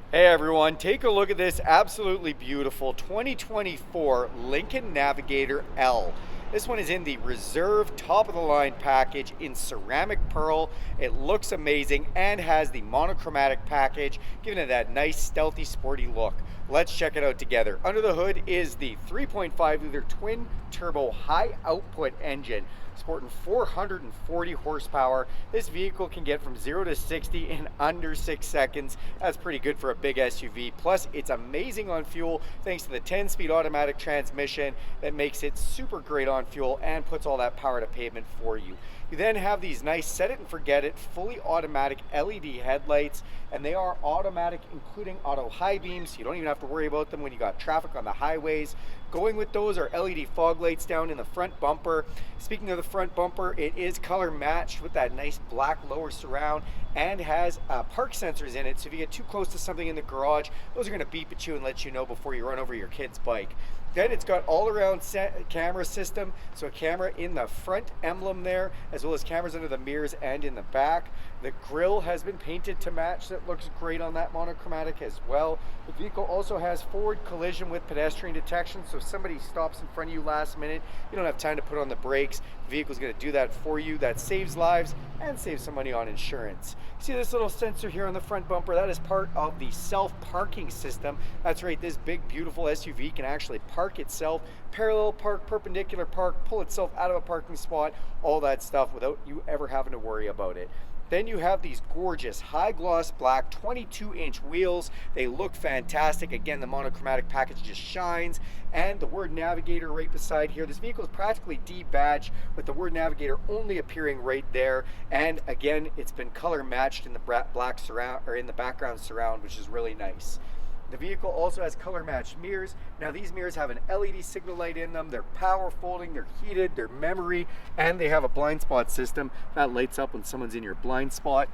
Hey everyone, take a look at this absolutely beautiful 2024 Lincoln Navigator L. This one is in the Reserve top of the line package in ceramic pearl. It looks amazing and has the monochromatic package, giving it that nice stealthy sporty look. Let's check it out together. Under the hood is the 3.5 liter twin turbo high output engine sporting 440 horsepower. This vehicle can get from 0 to 60 in under 6 seconds. That's pretty good for a big SUV. Plus, it's amazing on fuel thanks to the 10-speed automatic transmission that makes it super great on fuel and puts all that power to pavement for you. You then have these nice set it and forget it fully automatic LED headlights, and they are automatic including auto high beams, so you don't even have to worry about them when you got traffic on the highways. Going with those are LED fog lights down in the front bumper. Speaking of the front bumper, it is color matched with that nice black lower surround and has park sensors in it, so if you get too close to something in the garage, those are going to beep at you and let you know before you run over your kid's bike. Then it's got all-around camera system, so a camera in the front emblem there, as well as cameras under the mirrors and in the back. The grille has been painted to match. That looks great on that monochromatic as well. The vehicle also has forward collision with pedestrian detection, so if somebody stops in front of you last minute, you don't have time to put on the brakes. The vehicle's going to do that for you. That saves lives and saves some money on insurance. See this little sensor here on the front bumper? That is part of the self-parking system. That's right, this big beautiful SUV can actually park itself, parallel park, perpendicular park, pull itself out of a parking spot, all that stuff without you ever having to worry about it. Then you have these gorgeous high gloss black 22-inch wheels. They look fantastic. Again, the monochromatic package just shines. And the word Navigator right beside here. This vehicle is practically debadged with the word Navigator only appearing right there. And again, it's been color matched in the black surround, or in the background surround, which is really nice. The vehicle also has color matched mirrors. Now these mirrors have an LED signal light in them. They're power folding, they're heated, they're memory, and they have a blind spot system that lights up when someone's in your blind spot.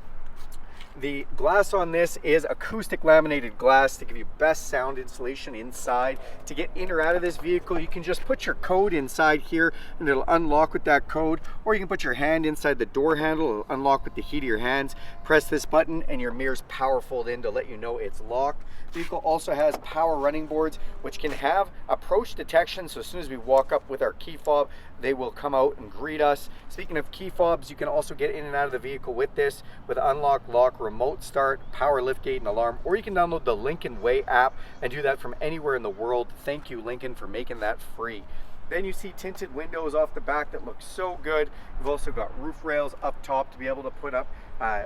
The glass on this is acoustic laminated glass to give you best sound insulation inside. To get in or out of this vehicle, you can just put your code inside here and it'll unlock with that code, or you can put your hand inside the door handle, it'll unlock with the heat of your hands. Press this button and your mirrors power fold in to let you know it's locked. The vehicle also has power running boards, which can have approach detection, so as soon as we walk up with our key fob, they will come out and greet us. Speaking of key fobs, you can also get in and out of the vehicle with this with unlock, lock, remote start, power liftgate, and alarm, or you can download the Lincoln Way app and do that from anywhere in the world. Thank you, Lincoln, for making that free. Then you see tinted windows off the back that look so good. You've also got roof rails up top to be able to put up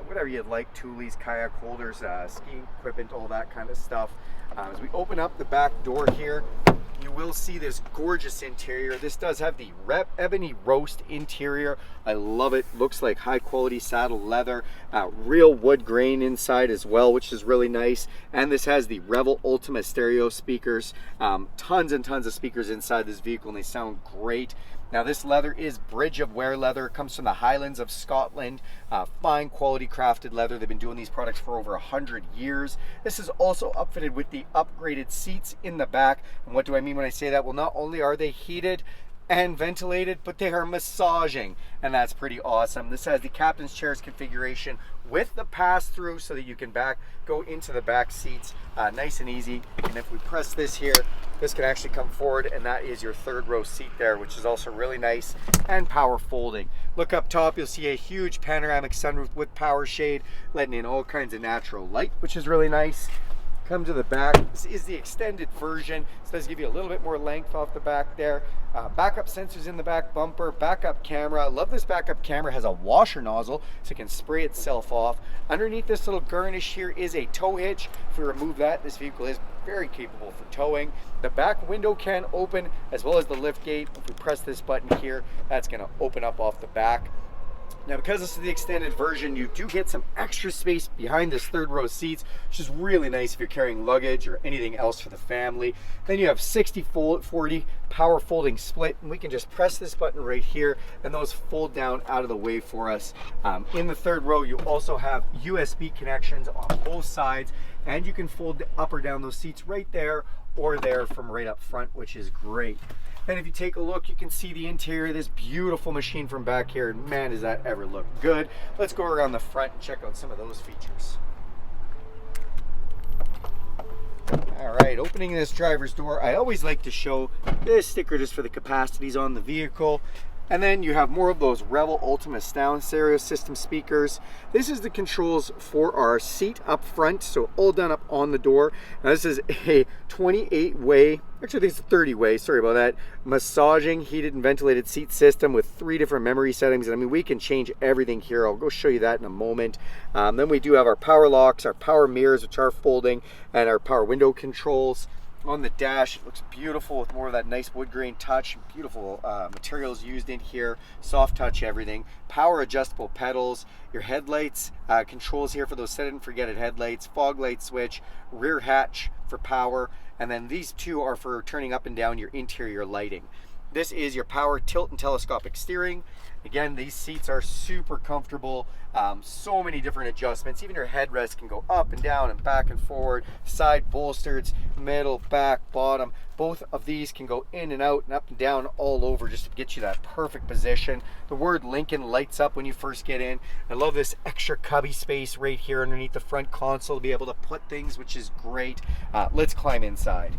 whatever you'd like, tulies, kayak holders, skiing equipment, all that kind of stuff. As we open up the back door here, you will see this gorgeous interior. This does have the ebony roast interior. I love it. Looks like high quality saddle leather, real wood grain inside as well, which is really nice. And this has the Revel Ultima stereo speakers. Tons and tons of speakers inside this vehicle, and they sound great. Now this leather is Bridge of Wear leather. It comes from the Highlands of Scotland. Fine quality crafted leather. They've been doing these products for over 100 years. This is also upfitted with the upgraded seats in the back. And what do I mean when I say that? Well, not only are they heated and ventilated, but they are massaging, and that's pretty awesome. This has the captain's chairs configuration with the pass-through so that you can go into the back seats nice and easy. And if we press this here, this can actually come forward, and that is your third row seat there, which is also really nice and power folding. Look up top, you'll see a huge panoramic sunroof with power shade, letting in all kinds of natural light, which is really nice. Come to the back. This is the extended version. This does give you a little bit more length off the back there. Backup sensors in the back bumper, backup camera. I love this backup camera. It has a washer nozzle so it can spray itself off. Underneath this little garnish here is a tow hitch. If we remove that, this vehicle is very capable for towing. The back window can open, as well as the lift gate. If we press this button here, that's going to open up off the back. Now, because this is the extended version, you do get some extra space behind this third row seats, which is really nice if you're carrying luggage or anything else for the family. Then you have 60-40 power folding split, and we can just press this button right here, and those fold down out of the way for us. In the third row, you also have USB connections on both sides, and you can fold up or down those seats right there or there from right up front, which is great. Then if you take a look, you can see the interior of this beautiful machine from back here, and man, does that ever look good. Let's go around the front and check out some of those features. right, opening this driver's door, I always like to show this sticker just for the capacities on the vehicle. And then you have more of those Revel Ultima sound stereo system speakers. This is the controls for our seat up front, so all done up on the door. Now this is a 28-way, actually I think it's a 30-way, sorry about that, massaging heated and ventilated seat system with 3 different memory settings. And I mean, we can change everything here. I'll go show you that in a moment. Then we do have our power locks, our power mirrors, which are folding, and our power window controls. On the dash, it looks beautiful with more of that nice wood grain touch. Beautiful materials used in here, soft touch everything. Power adjustable pedals, your headlights, controls here for those set it and forget it headlights, fog light switch, rear hatch for power, and then these 2 are for turning up and down your interior lighting. This is your power tilt and telescopic steering. Again, these seats are super comfortable. So many different adjustments. Even your headrest can go up and down and back and forward. Side bolsters, middle, back, bottom. Both of these can go in and out and up and down all over just to get you that perfect position. The word Lincoln lights up when you first get in. I love this extra cubby space right here underneath the front console to be able to put things, which is great. Let's climb inside.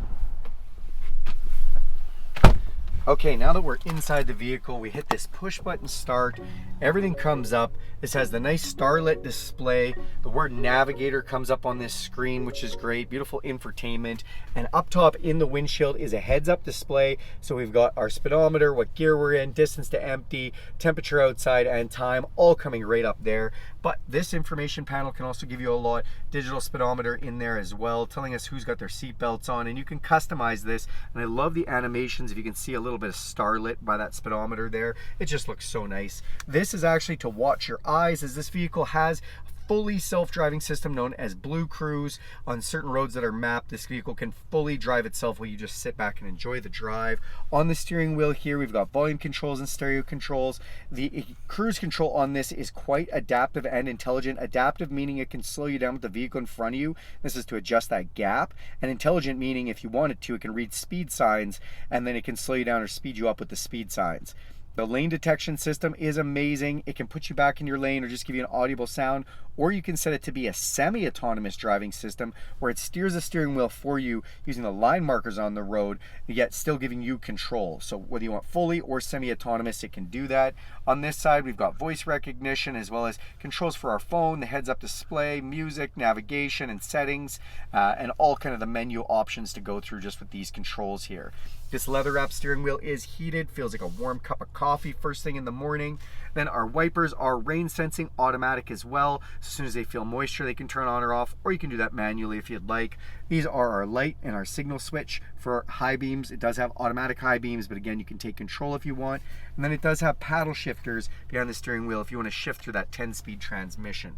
Okay, now that we're inside the vehicle, we hit this push button start. Everything comes up. This has the nice starlit display. The word Navigator comes up on this screen, which is great. Beautiful infotainment. And up top in the windshield is a heads-up display. So we've got our speedometer, what gear we're in, distance to empty, temperature outside, and time, all coming right up there. But this information panel can also give you a lot. Digital speedometer in there as well, telling us who's got their seat belts on, and you can customize this. And I love the animations. If you can see a little bit of starlit by that speedometer there, it just looks so nice. This is actually to watch your eyes, as this vehicle has fully self-driving system known as Blue Cruise. On certain roads that are mapped, this vehicle can fully drive itself while you just sit back and enjoy the drive. On the steering wheel here, we've got volume controls and stereo controls. The cruise control on this is quite adaptive and intelligent. Adaptive meaning it can slow you down with the vehicle in front of you. This is to adjust that gap. And intelligent meaning if you want it to, it can read speed signs and then it can slow you down or speed you up with the speed signs. The lane detection system is amazing. It can put you back in your lane or just give you an audible sound, or you can set it to be a semi-autonomous driving system where it steers the steering wheel for you using the line markers on the road, yet still giving you control. So whether you want fully or semi-autonomous, it can do that. On this side, we've got voice recognition as well as controls for our phone, the heads-up display, music, navigation, and settings, and all kind of the menu options to go through just with these controls here. This leather-wrapped steering wheel is heated, feels like a warm cup of coffee first thing in the morning. Then our wipers are rain sensing automatic as well. So as soon as they feel moisture, they can turn on or off, or you can do that manually if you'd like. These are our light and our signal switch for high beams. It does have automatic high beams, but again, you can take control if you want. And then it does have paddle shifters behind the steering wheel if you want to shift through that 10-speed transmission.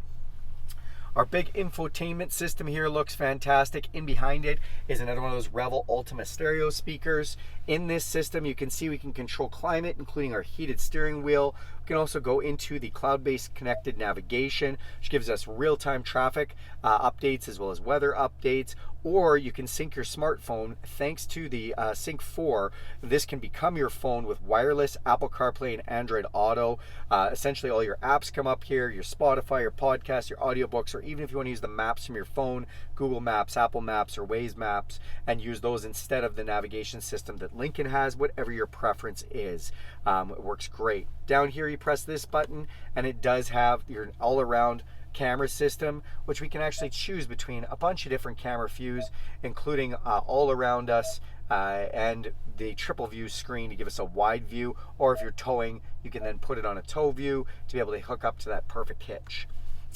Our big infotainment system here looks fantastic. In behind it is another one of those Revel Ultima stereo speakers. In this system, you can see we can control climate, including our heated steering wheel. We can also go into the cloud-based connected navigation, which gives us real-time traffic updates as well as weather updates. Or you can sync your smartphone thanks to the Sync 4. This can become your phone with wireless Apple CarPlay and Android Auto. Essentially, all your apps come up here, your Spotify, your podcasts, your audiobooks, or even if you want to use the maps from your phone, Google Maps, Apple Maps, or Waze Maps, and use those instead of the navigation system that Lincoln has, whatever your preference is. It works great. Down here, you press this button, and it does have your all-around camera system, which we can actually choose between a bunch of different camera views, including all around us and the triple view screen to give us a wide view, or if you're towing, you can then put it on a tow view to be able to hook up to that perfect hitch.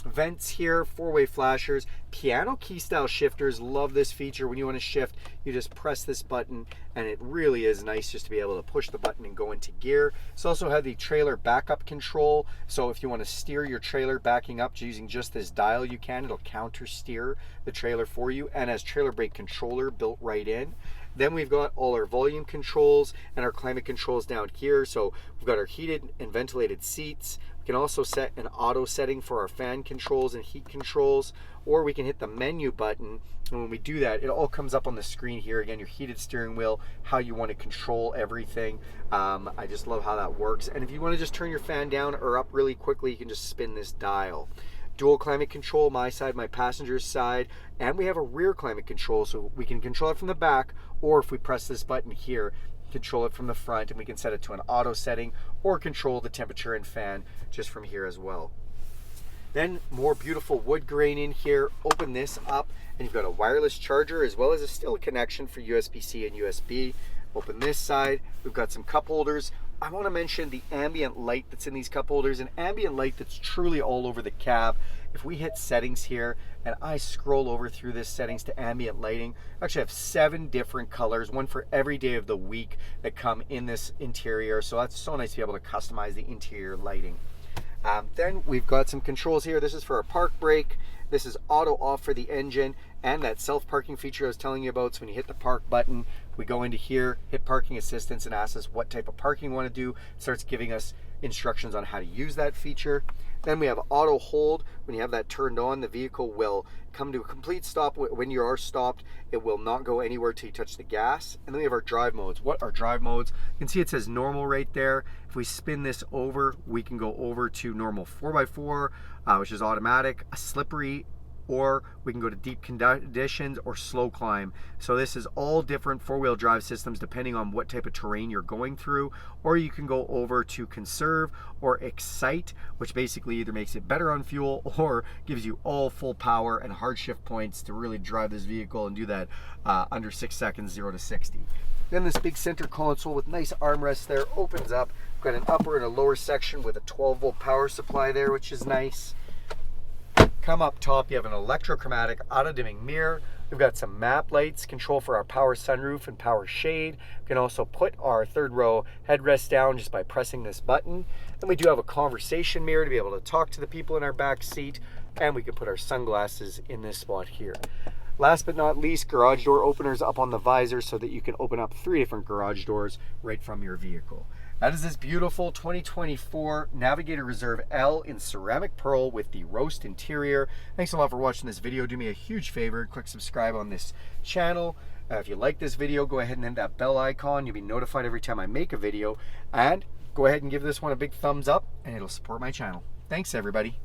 Vents here, 4-way flashers, piano key style shifters. Love this feature. When you want to shift, you just press this button, and it really is nice just to be able to push the button and go into gear. It's also had the trailer backup control, so if you want to steer your trailer backing up using just this dial, you can. It'll counter steer the trailer for you, and has trailer brake controller built right in. Then we've got all our volume controls and our climate controls down here. So we've got our heated and ventilated seats. We can also set an auto setting for our fan controls and heat controls, or we can hit the menu button. And when we do that, it all comes up on the screen here. Again, your heated steering wheel, how you want to control everything. I just love how that works. And if you want to just turn your fan down or up really quickly, you can just spin this dial. dual climate control, my side, my passenger's side, and we have a rear climate control, so we can control it from the back, or if we press this button here, control it from the front, and we can set it to an auto setting or control the temperature and fan just from here as well. Then more beautiful wood grain in here. Open this up and you've got a wireless charger as well as a still connection for USB-C and USB. Open this side, we've got some cup holders. I want to mention the ambient light that's in these cup holders, an ambient light that's truly all over the cab. If we hit settings here and I scroll over through this settings to ambient lighting, I actually have 7 different colors, one for every day of the week that come in this interior. So that's so nice to be able to customize the interior lighting. Then we've got some controls here. This is for our park brake. This is auto off for the engine, and that self-parking feature I was telling you about. So when you hit the park button, we go into here, hit parking assistance, and asks us what type of parking we want to do. It starts giving us instructions on how to use that feature. Then we have auto hold. When you have that turned on, the vehicle will come to a complete stop. When you are stopped, it will not go anywhere till you touch the gas. And then we have our drive modes. What are drive modes? You can see it says normal right there. If we spin this over, we can go over to normal 4x4, which is automatic, a slippery, or we can go to deep conditions or slow climb. So this is all different 4-wheel drive systems depending on what type of terrain you're going through, or you can go over to conserve or excite, which basically either makes it better on fuel or gives you all full power and hard shift points to really drive this vehicle and do that under 6 seconds, 0 to 60. Then this big center console with nice armrests there opens up. We've got an upper and a lower section with a 12-volt power supply there, which is nice. Come up top, you have an electrochromatic auto-dimming mirror. We've got some map lights, control for our power sunroof and power shade. We can also put our 3rd row headrest down just by pressing this button. And we do have a conversation mirror to be able to talk to the people in our back seat. And we can put our sunglasses in this spot here. Last but not least, garage door openers up on the visor so that you can open up 3 different garage doors right from your vehicle. That is this beautiful 2024 Navigator Reserve L in ceramic pearl with the roast interior. Thanks a lot for watching this video. Do me a huge favor, click subscribe on this channel. If you like this video, go ahead and hit that bell icon. You'll be notified every time I make a video. And go ahead and give this one a big thumbs up and it'll support my channel. Thanks everybody.